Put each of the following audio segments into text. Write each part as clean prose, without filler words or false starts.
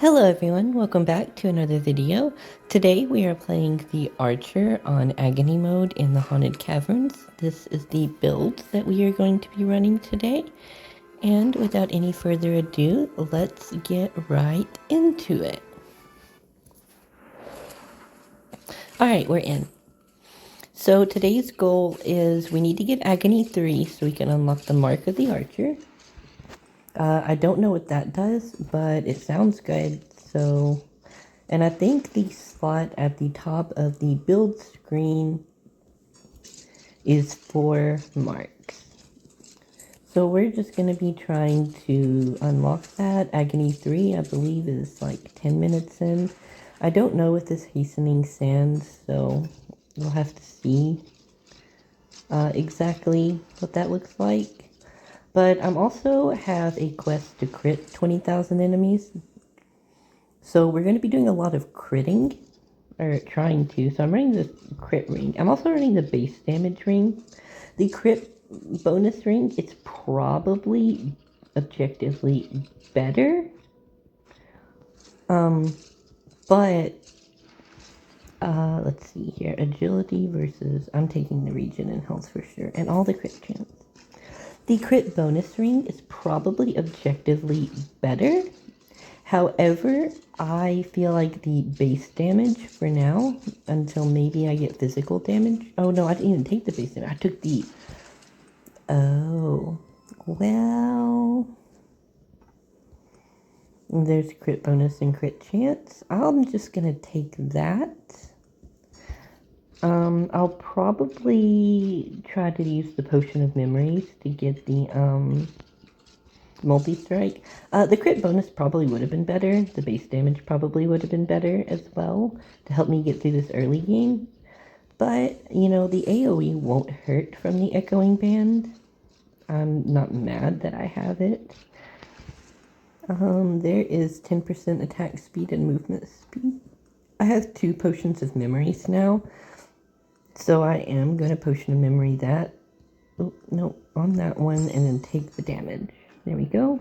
Hello everyone, welcome back to another video. Today we are playing the Archer on Agony mode in the Haunted Caverns. This is the build that we are going to be running today. And without any further ado, let's get right into it. Alright, we're in. So today's goal is we need to get Agony 3 so we can unlock the Mark of the Archer. I don't know what that does, but it sounds good, so... And I think the slot at the top of the build screen is for marks. So we're just going to be trying to unlock that. Agony 3, I believe, is like 10 minutes in. I don't know with this hastening sand, so we'll have to see exactly what that looks like. But I'm also have a quest to crit 20,000 enemies. So we're going to be doing a lot of critting, or trying to. So I'm running the crit ring. I'm also running the base damage ring. The crit bonus ring, it's probably objectively better. But let's see here. Agility versus, I'm taking the regen and health for sure. And all the crit chance. The crit bonus ring is probably objectively better. However, I feel like the base damage for now, until maybe I get physical damage. Oh no, I didn't even take the base damage. I took the... Oh, well... There's crit bonus and crit chance. I'm just gonna take that. I'll probably try to use the potion of memories to get the, multi-strike. The crit bonus probably would have been better. The base damage probably would have been better as well to help me get through this early game. But, you know, the AoE won't hurt from the echoing band. I'm not mad that I have it. There is 10% attack speed and movement speed. I have 2 potions of memories now. So I am going to potion of memory that. Oh, no, on that one and then take the damage. There we go.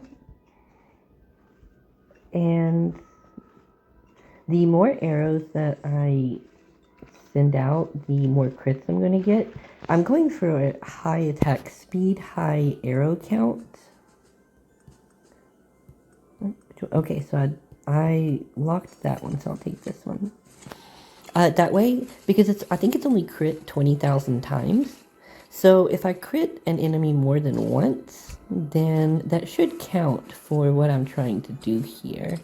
And the more arrows that I send out, the more crits I'm going to get. I'm going for a high attack speed, high arrow count. Okay, so I locked that one, so I'll take this one. That way, because I think it's only crit 20,000 times. So if I crit an enemy more than once, then that should count for what I'm trying to do here.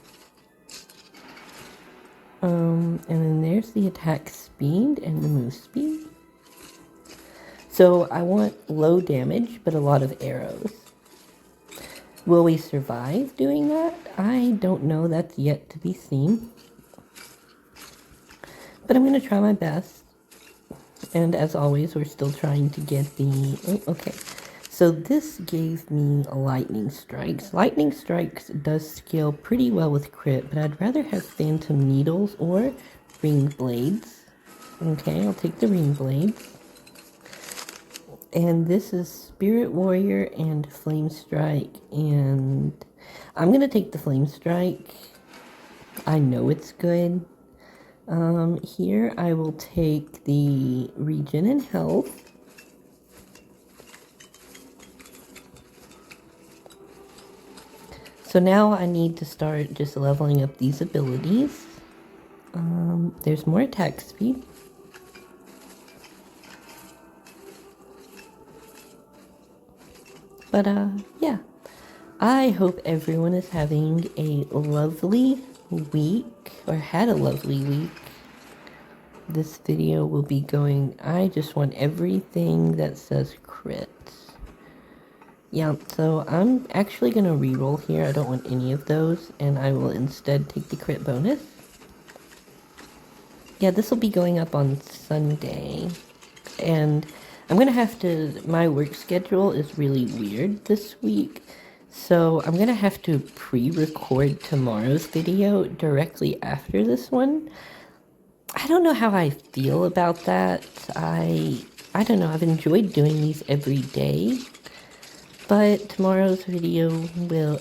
And then there's the attack speed and the move speed. So I want low damage, but a lot of arrows. Will we survive doing that? I don't know. That's yet to be seen. But I'm going to try my best. And as always, we're still trying to get the... Oh, okay. So this gave me lightning strikes. Lightning strikes does scale pretty well with crit, but I'd rather have phantom needles or ring blades. Okay, I'll take the ring blades. And this is spirit warrior and flame strike. And I'm going to take the flame strike. I know it's good. Here I will take the regen and health. So now I need to start just leveling up these abilities. There's more attack speed. But, yeah. I hope everyone is having a lovely week, or had a lovely week. This video will be going, I just want everything that says crit. Yeah, so I'm actually going to reroll here. I don't want any of those, and I will instead take the crit bonus. Yeah, this will be going up on Sunday, and I'm going to have to, my work schedule is really weird this week, so I'm going to have to pre-record tomorrow's video directly after this one. I don't know how I feel about that. I don't know, I've enjoyed doing these every day. But tomorrow's video will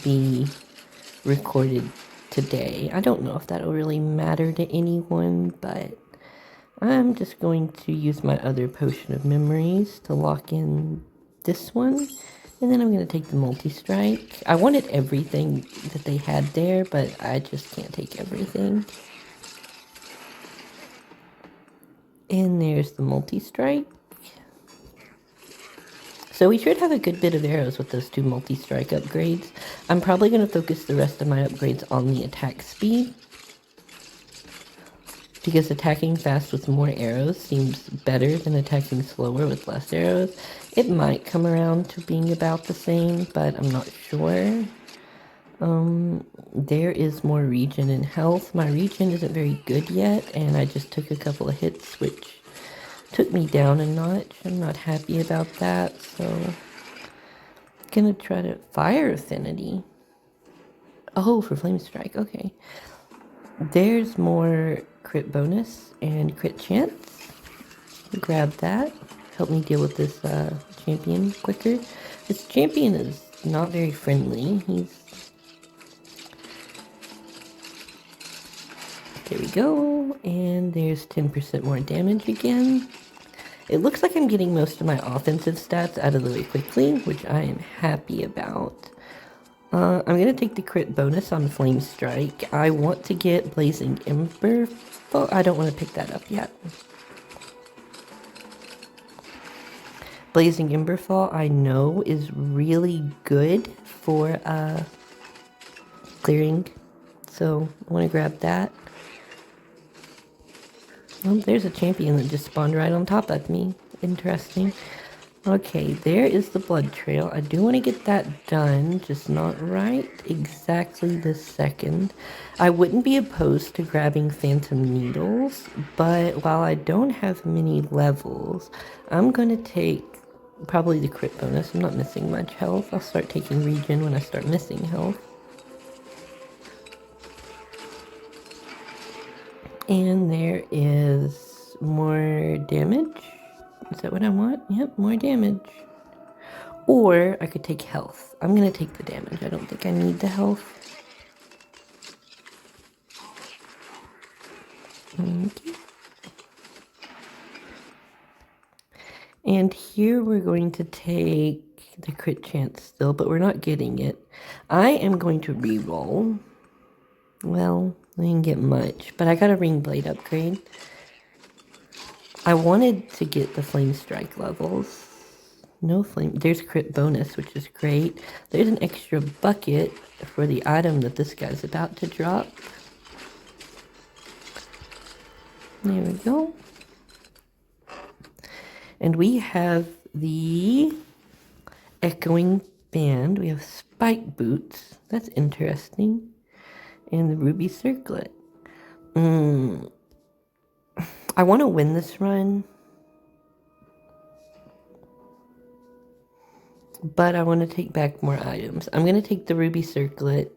be recorded today. I don't know if that'll really matter to anyone, but I'm just going to use my other potion of memories to lock in this one. And then I'm going to take the multi-strike. I wanted everything that they had there, but I just can't take everything. And there's the multi-strike. So we should have a good bit of arrows with those two multi-strike upgrades. I'm probably going to focus the rest of my upgrades on the attack speed, because attacking fast with more arrows seems better than attacking slower with less arrows. It might come around to being about the same, but I'm not sure. There is more regen and health. My regen isn't very good yet, and I just took a couple of hits, which took me down a notch. I'm not happy about that, so I'm gonna try to fire affinity. Oh, for flame strike, okay. There's more crit bonus and crit chance. Grab that. Help me deal with this champion quicker. This champion is not very friendly. There we go. And there's 10% more damage again. It looks like I'm getting most of my offensive stats out of the way quickly, which I am happy about. I'm going to take the crit bonus on Flame Strike. I want to get Blazing Ember. Oh, I don't want to pick that up yet. Blazing Emberfall, I know, is really good for clearing. So I want to grab that. Oh, there's a champion that just spawned right on top of me. Interesting. Okay, there is the blood trail. I do want to get that done, just not right exactly this second. I wouldn't be opposed to grabbing phantom needles, but while I don't have many levels, I'm going to take probably the crit bonus. I'm not missing much health. I'll start taking regen when I start missing health. And there is more damage. Is that what I want? Yep, more damage. Or I could take health. I'm going to take the damage. I don't think I need the health. Okay. And here we're going to take the crit chance still, but we're not getting it. I am going to reroll. Well, I didn't get much, but I got a ring blade upgrade. I wanted to get the flame strike levels. No flame. There's crit bonus, which is great. There's an extra bucket for the item that this guy's about to drop. There we go. And we have the echoing band. We have spike boots. That's interesting. And the ruby circlet. I want to win this run, but I want to take back more items. I'm going to take the ruby circlet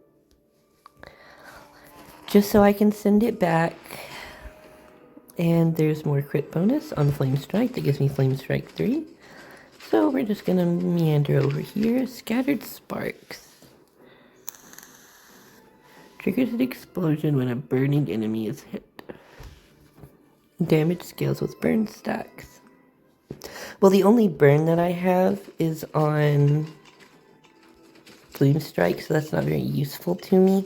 just so I can send it back. And there's more crit bonus on the flame strike. That gives me flame strike 3. So we're just going to meander over here. Scattered sparks. Triggers an explosion when a burning enemy is hit. Damage scales with burn stacks. Well, the only burn that I have is on Flame Strike, so that's not very useful to me.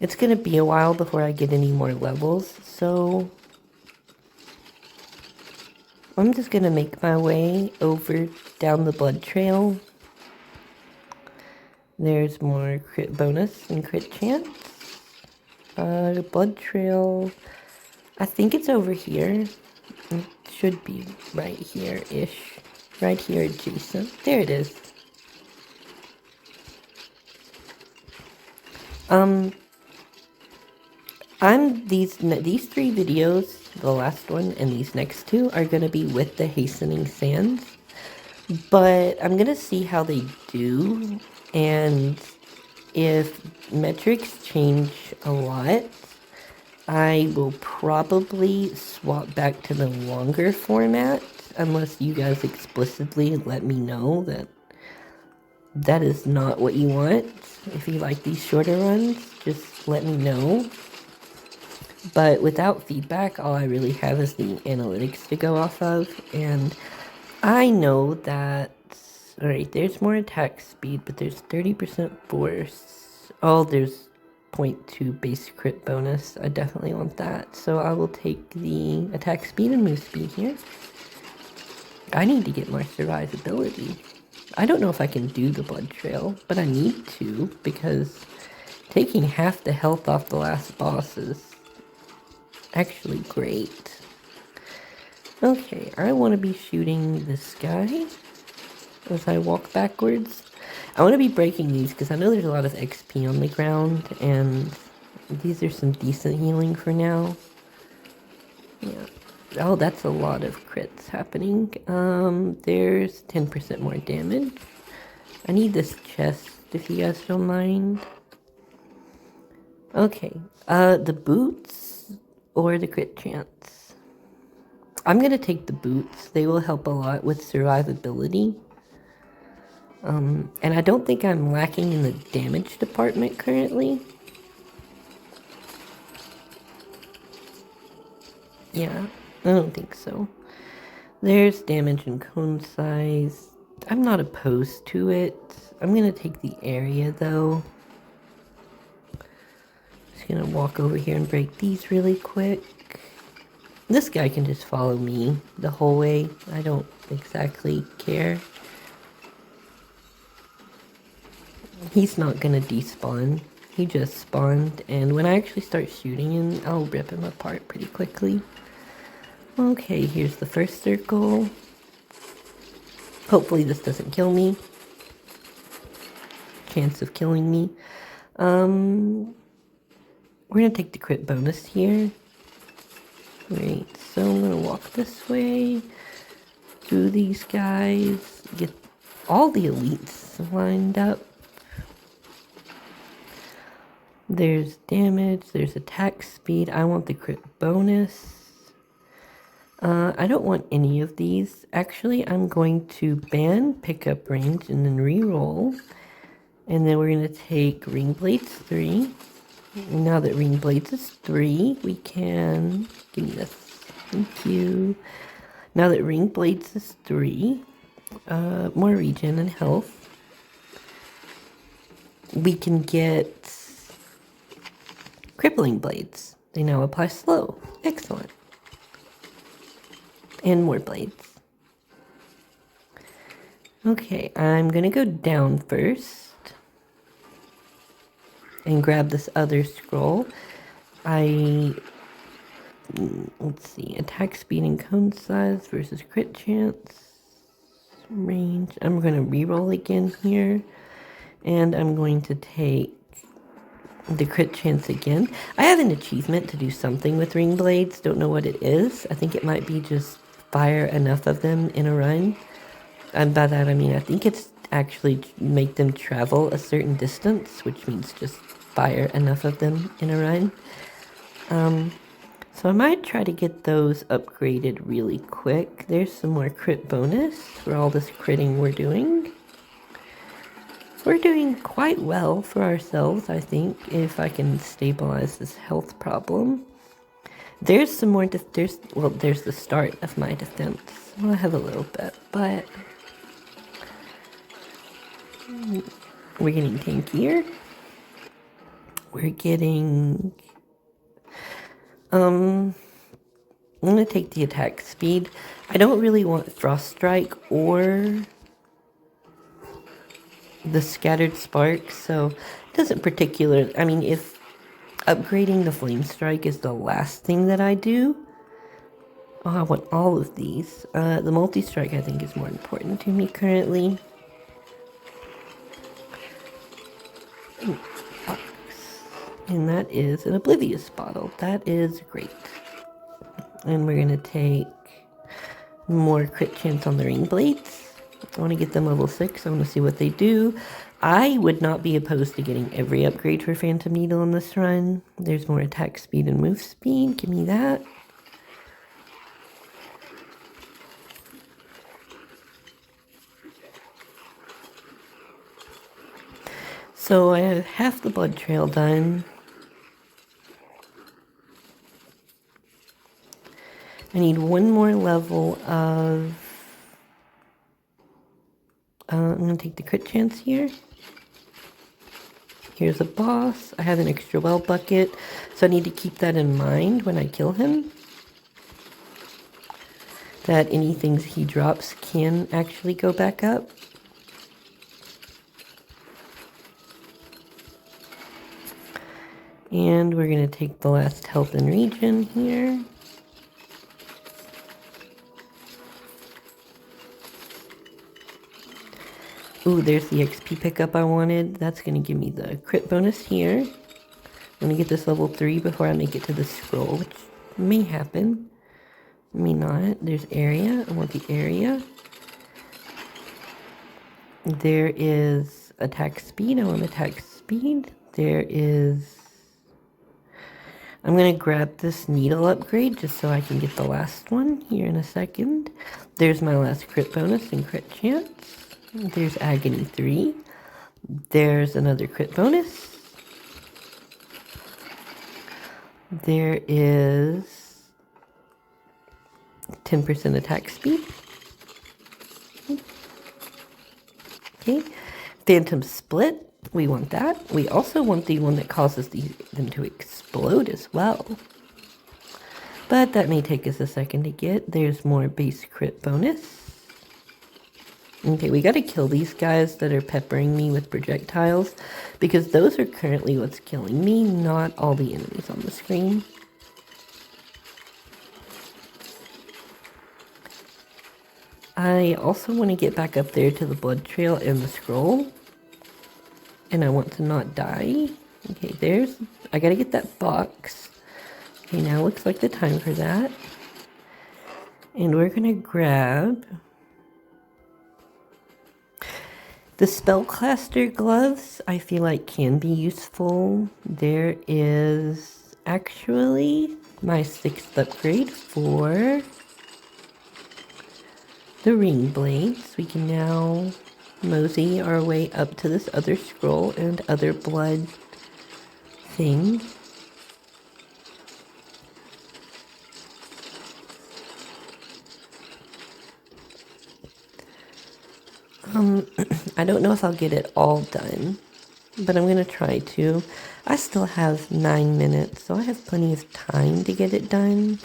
It's going to be a while before I get any more levels, so I'm just going to make my way over down the blood trail. There's more crit bonus and crit chance. Blood trail, I think it's over here. It should be right here-ish. Right here adjacent. There it is. These 3 videos, the last one and these next 2, are going to be with the Hastening Sands. But I'm going to see how they do, and if metrics change a lot, I will probably swap back to the longer format. unless you guys explicitly let me know that that is not what you want. If you like these shorter runs, just let me know. But without feedback, all I really have is the analytics to go off of. And I know that, alright, there's more attack speed, but there's 30% force. Oh, there's 0.2 base crit bonus. I definitely want that. So I will take the attack speed and move speed here. I need to get more survivability. I don't know if I can do the blood trail, but I need to, because taking half the health off the last boss is actually great. Okay, I want to be shooting this guy as I walk backwards. I want to be breaking these because I know there's a lot of XP on the ground, and these are some decent healing for now. Yeah. Oh, that's a lot of crits happening. There's 10% more damage. I need this chest, if you guys don't mind. Okay, the boots or the crit chance? I'm gonna take the boots. They will help a lot with survivability. And I don't think I'm lacking in the damage department currently. Yeah, I don't think so. There's damage and cone size. I'm not opposed to it. I'm gonna take the area though. Just gonna walk over here and break these really quick. This guy can just follow me the whole way. I don't exactly care. He's not gonna despawn. He just spawned, and when I actually start shooting him, I'll rip him apart pretty quickly. Okay, here's the first circle. Hopefully this doesn't kill me. Chance of killing me. We're gonna take the crit bonus here. Right, so I'm gonna walk this way through these guys, get all the elites lined up. There's damage, there's attack speed. I want the crit bonus. I don't want any of these. Actually, I'm going to ban pickup range and then re-roll. And then we're going to take Ring Blades 3. Now that Ring Blades is 3, we can... Give me this. Thank you. Now that Ring Blades is 3, more regen and health. We can get Crippling Blades. They now apply slow. Excellent. And more blades. Okay, I'm gonna go down first and grab this other scroll. Let's see, attack speed and cone size versus crit chance. Range. I'm gonna reroll again here. And I'm going to take the crit chance again. I have an achievement to do something with ring blades. Don't know what it is. I think it might be just fire enough of them in a run. And by that I mean I think it's actually make them travel a certain distance, which means just fire enough of them in a run. So I might try to get those upgraded really quick. There's some more crit bonus for all this critting we're doing. We're doing quite well for ourselves, I think, if I can stabilize this health problem. There's some more, there's the start of my defense. Well, I have a little bit, but we're getting tankier. We're getting, I'm gonna take the attack speed. I don't really want Frost Strike or the Scattered Spark, so it doesn't particularly, I mean, if upgrading the Flame Strike is the last thing that I do, oh, I want all of these. The Multi-Strike I think is more important to me currently. Ooh, box. And that is an Oblivious bottle. That is great. And we're gonna take more crit chance on the ring blades. I want to get them level 6. I want to see what they do. I would not be opposed to getting every upgrade for Phantom Needle in this run. There's more attack speed and move speed. Give me that. So I have half the blood trail done. I need one more level of... I'm going to take the crit chance here. Here's a boss. I have an extra well bucket, so I need to keep that in mind when I kill him. That anything he drops can actually go back up. And we're going to take the last health and regen here. Ooh, there's the XP pickup I wanted. That's going to give me the crit bonus here. I'm going to get this level 3 before I make it to the scroll, which may happen. May not. There's area. I want the area. There is attack speed. I want attack speed. There is... I'm going to grab this needle upgrade just so I can get the last one here in a second. There's my last crit bonus and crit chance. There's Agony 3. There's another crit bonus. There is 10% attack speed. Okay. Phantom Split. We want that. We also want the one that causes them to explode as well. But that may take us a second to get. There's more base crit bonus. Okay, we gotta kill these guys that are peppering me with projectiles, because those are currently what's killing me, not all the enemies on the screen. I also want to get back up there to the blood trail and the scroll. And I want to not die. Okay, I gotta get that box. Okay, now looks like the time for that. And we're gonna grab the spellcaster gloves. I feel like can be useful. There is actually my 6th upgrade for the ring blades. We can now mosey our way up to this other scroll and other blood thing. I don't know if I'll get it all done, but I'm gonna try to. I still have 9 minutes, so I have plenty of time to get it done.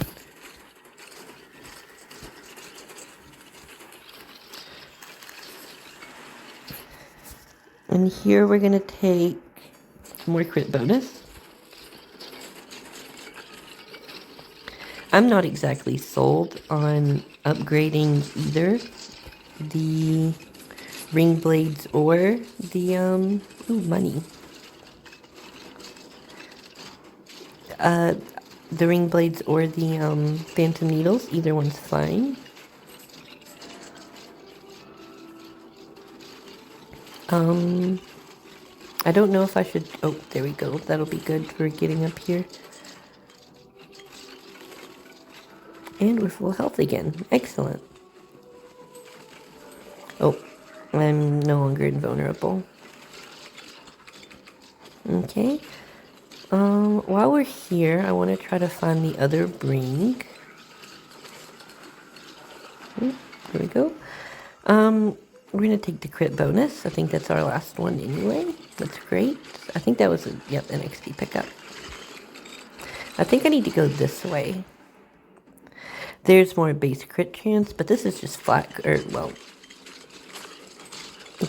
And here we're gonna take more crit bonus. I'm not exactly sold on upgrading either the ring blades or the money. The ring blades or the phantom needles. Either one's fine. I don't know if I should... Oh, there we go. That'll be good for getting up here. And we're full health again. Excellent. Oh, I'm no longer invulnerable. Okay. While we're here, I want to try to find the other ring. There we go. We're going to take the crit bonus. I think that's our last one anyway. That's great. I think that was an XP pickup. I think I need to go this way. There's more base crit chance, but this is just flat,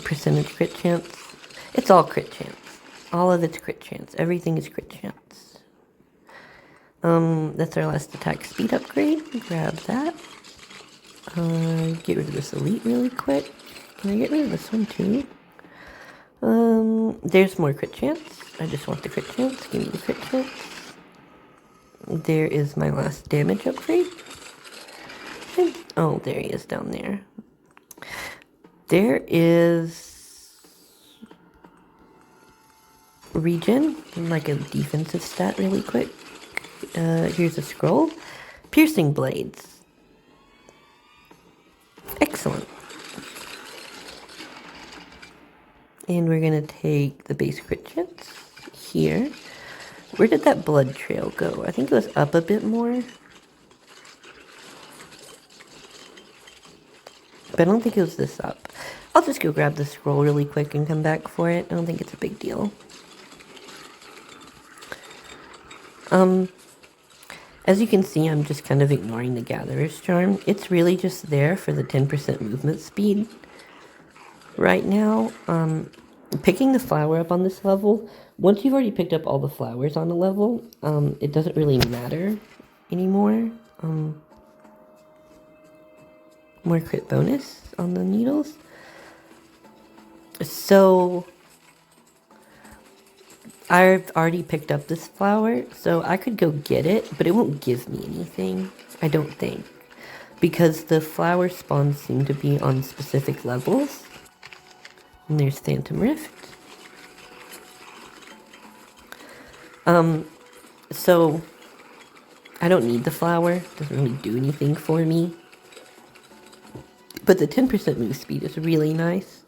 percentage crit chance. It's all crit chance. All of it's crit chance. Everything is crit chance. That's our last attack speed upgrade. Grab that. Get rid of this elite really quick. Can I get rid of this one too? There's more crit chance. I just want the crit chance. Give me the crit chance. There is my last damage upgrade. Oh, there he is down there. There is regen, like a defensive stat really quick. Here's a scroll. Piercing blades. Excellent. And we're going to take the base crit chance here. Where did that blood trail go? I think it was up a bit more. But I don't think it was this up. I'll just go grab the scroll really quick and come back for it. I don't think it's a big deal. As you can see, I'm just kind of ignoring the Gatherer's Charm. It's really just there for the 10% movement speed. Right now, picking the flower up on this level, once you've already picked up all the flowers on a level, it doesn't really matter anymore. More crit bonus on the needles. So I've already picked up this flower, so I could go get it, but it won't give me anything, I don't think. Because the flower spawns seem to be on specific levels. And there's Phantom Rift. So I don't need the flower. It doesn't really do anything for me. But the 10% move speed is really nice.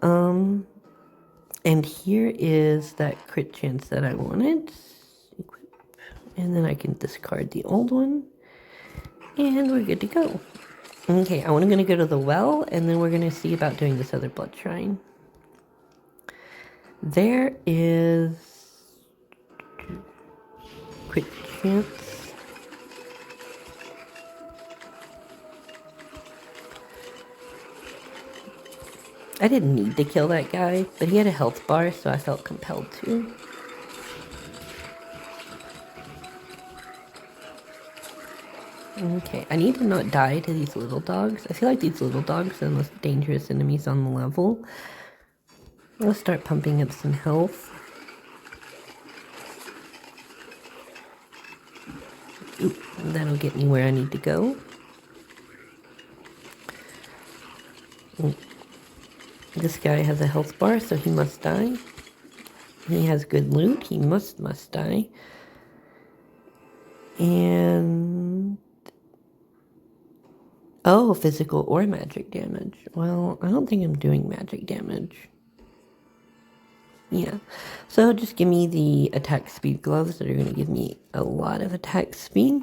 And here is that crit chance that I wanted. And then I can discard the old one. And we're good to go. Okay, I'm going to go to the well, and then we're going to see about doing this other blood shrine. There is crit chance. I didn't need to kill that guy, but he had a health bar, so I felt compelled to. Okay, I need to not die to these little dogs. I feel like these little dogs are the most dangerous enemies on the level. Let's start pumping up some health. Ooh, that'll get me where I need to go. Ooh. This guy has a health bar, so he must die. He has good loot. He must die. And... oh, physical or magic damage. Well, I don't think I'm doing magic damage. Yeah. So just give me the attack speed gloves that are going to give me a lot of attack speed.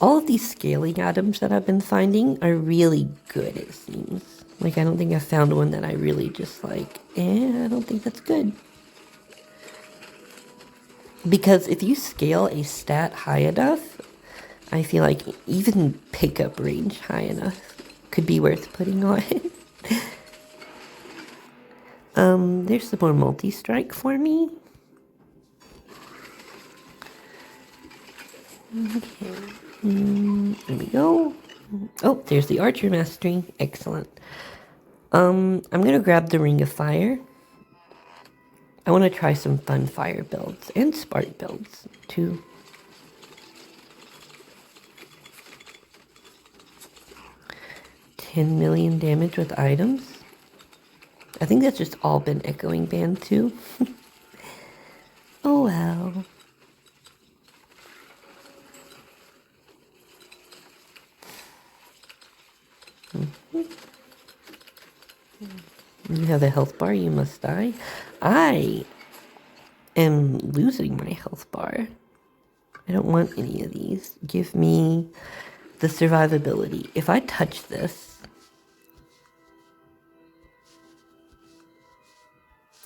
All of these scaling items that I've been finding are really good, it seems. Like, I don't think I found one that I really just like, I don't think that's good. Because if you scale a stat high enough, I feel like even pickup range high enough could be worth putting on. There's some more multi-strike for me. Okay. There we go. Oh, there's the archer mastery. Excellent. I'm gonna grab the Ring of Fire. I want to try some fun fire builds and spark builds too. $10 million damage with items. I think that's just all been echoing banned too. Oh well. You have a health bar, you must die. I am losing my health bar. I don't want any of these. Give me the survivability. If I touch this...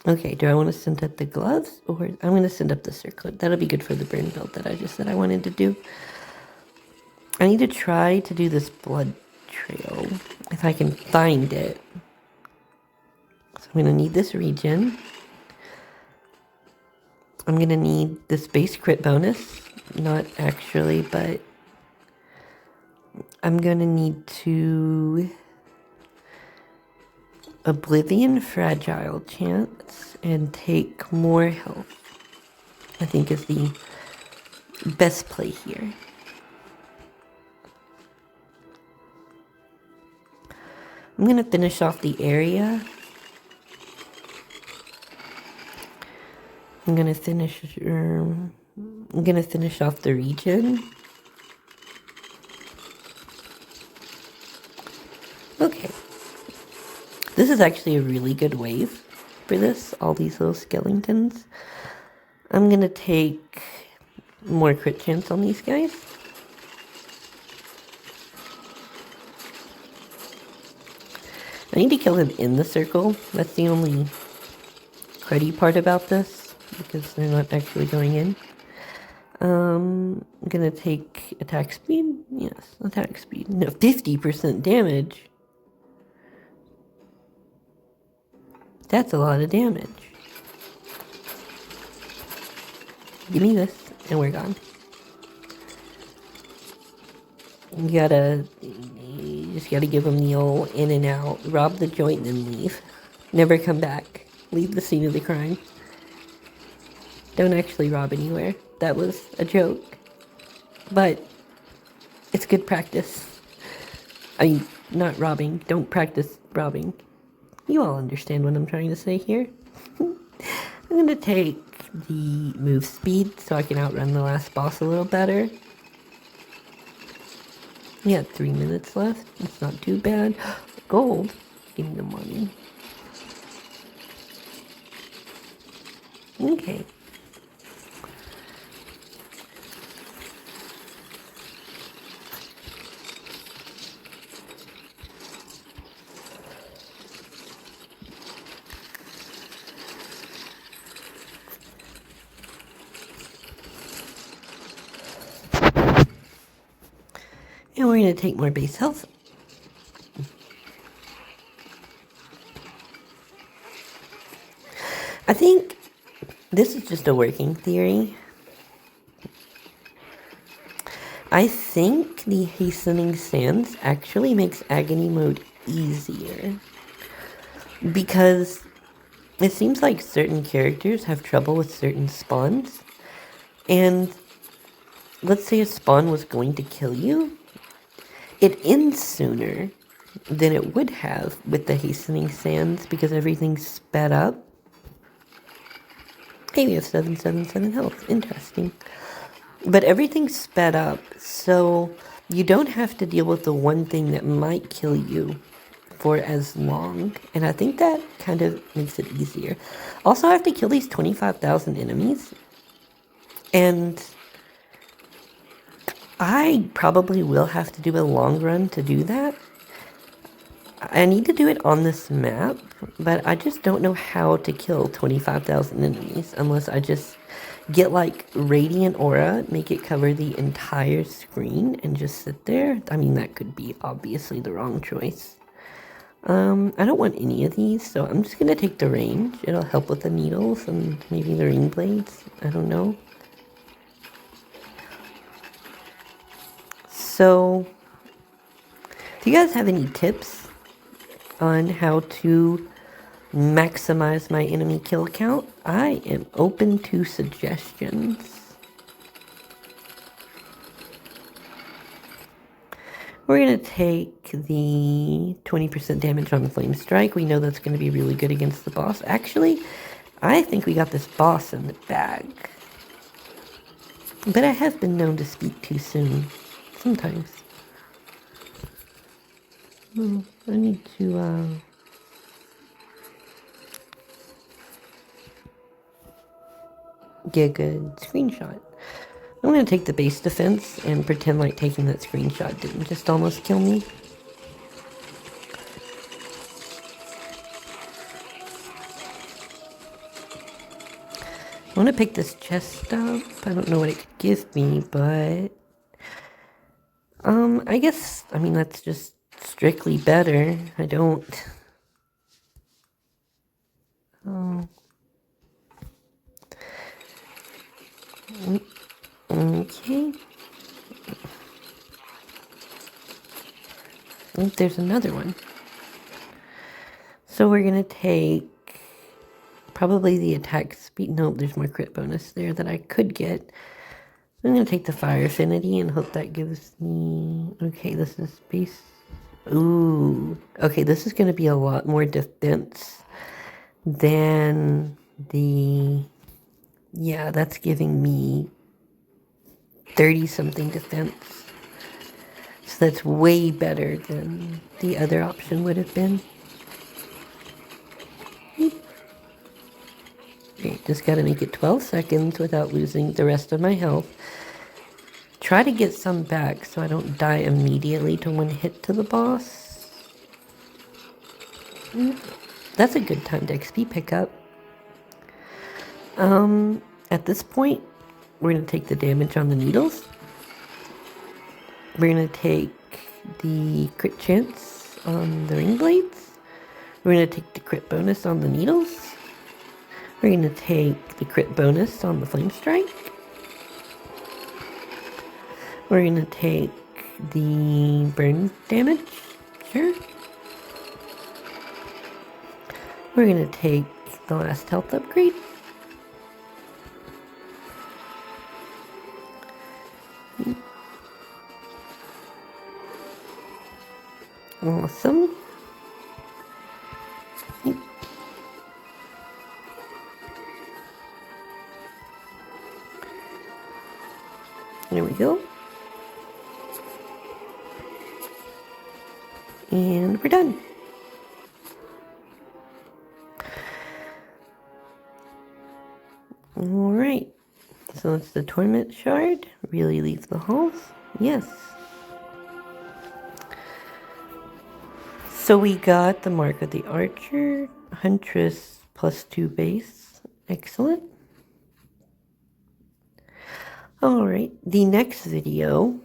okay, do I want to send up the gloves? Or I'm going to send up the circlet. That'll be good for the burn build that I just said I wanted to do. I need to try to do this blood trail. If I can find it. So I'm going to need this regen. I'm going to need this base crit bonus. Not actually, but I'm going to need to Oblivion Fragile chance and take more health. I think is the best play here. I'm going to finish off the area. I'm going to finish off the region. Okay. This is actually a really good wave for this, all these little skeletons. I'm gonna take more crit chance on these guys. I need to kill them in the circle. That's the only cruddy part about this, because they're not actually going in. I'm gonna take attack speed. Yes, attack speed. No, 50% damage. That's a lot of damage. Give me this, and we're gone. You just gotta give them the old in and out, rob the joint, and then leave. Never come back. Leave the scene of the crime. Don't actually rob anywhere. That was a joke. But it's good practice. I mean, not robbing. Don't practice robbing. You all understand what I'm trying to say here. I'm gonna take the move speed so I can outrun the last boss a little better. We got 3 minutes left. It's not too bad. Gold. Give me the money. Okay. And we're going to take more base health. I think this is just a working theory. I think the hastening sands actually makes agony mode easier. Because it seems like certain characters have trouble with certain spawns. And let's say a spawn was going to kill you. It ends sooner than it would have with the hastening sands because everything's sped up. Hey, we have 777 health. Interesting. But everything's sped up, so you don't have to deal with the one thing that might kill you for as long. And I think that kind of makes it easier. Also, I have to kill these 25,000 enemies. And I probably will have to do a long run to do that. I need to do it on this map, but I just don't know how to kill 25,000 enemies unless I just get like Radiant Aura, make it cover the entire screen and just sit there. I mean, that could be obviously the wrong choice. I don't want any of these, so I'm just going to take the range. It'll help with the needles and maybe the ring blades. I don't know. So, do you guys have any tips on how to maximize my enemy kill count? I am open to suggestions. We're going to take the 20% damage on the Flame Strike. We know that's going to be really good against the boss. Actually, I think we got this boss in the bag. But I have been known to speak too soon. Sometimes. I need to, get a good screenshot. I'm going to take the base defense and pretend like taking that screenshot didn't just almost kill me. I want to pick this chest up. I don't know what it could give me, but I guess, I mean, that's just strictly better. I don't... Okay. Oh, there's another one. So we're going to take probably the attack speed. No, there's more crit bonus there that I could get. I'm going to take the fire affinity and hope that gives me... Okay, this is base... Ooh. Okay, this is going to be a lot more defense than the... Yeah, that's giving me 30-something defense. So that's way better than the other option would have been. Okay, just gotta make it 12 seconds without losing the rest of my health. Try to get some back so I don't die immediately to one hit to the boss. That's a good time to XP pickup. At this point, we're gonna take the damage on the needles. We're gonna take the crit chance on the ring blades. We're gonna take the crit bonus on the needles. We're gonna take the crit bonus on the flame strike. We're gonna take the burn damage. Sure. We're gonna take the last health upgrade. Awesome. There we go. And we're done. Alright. So it's the Torment shard. Really leave the halls? Yes. So we got the Mark of the Archer, Huntress +2 base. Excellent. Alright, the next video,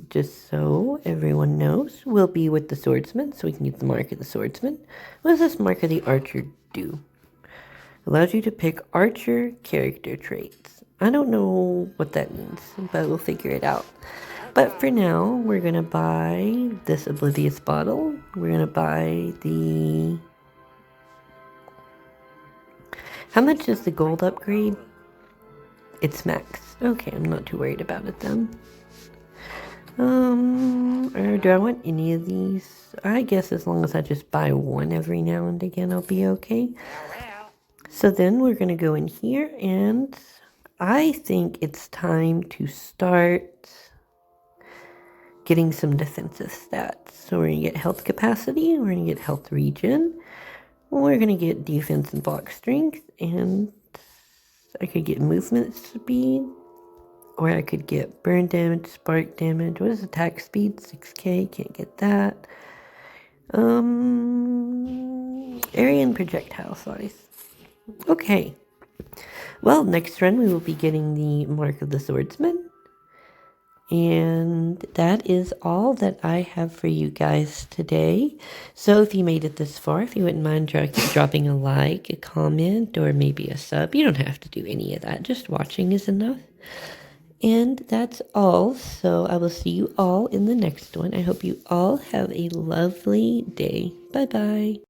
just so everyone knows, will be with the Swordsman, so we can get the Mark of the Swordsman. What does this Mark of the Archer do? Allows you to pick Archer character traits. I don't know what that means, but we'll figure it out. But for now, we're going to buy this Oblivious bottle. We're going to buy the... How much is the gold upgrade? It's max. Okay, I'm not too worried about it then. Or do I want any of these? I guess as long as I just buy one every now and again, I'll be okay. So then we're going to go in here, and I think it's time to start getting some defensive stats. So we're going to get health capacity, we're going to get health regen, we're going to get defense and block strength, and I could get movement speed, or I could get burn damage, spark damage. What is attack speed? 6k, can't get that. Area and projectile size. Okay. Well, next run we will be getting the Mark of the Swordsman. And that is all that I have for you guys today. So if you made it this far, if you wouldn't mind dropping a like, a comment, or maybe a sub. You don't have to do any of that. Just watching is enough. And that's all. So I will see you all in the next one. I hope you all have a lovely day. Bye-bye.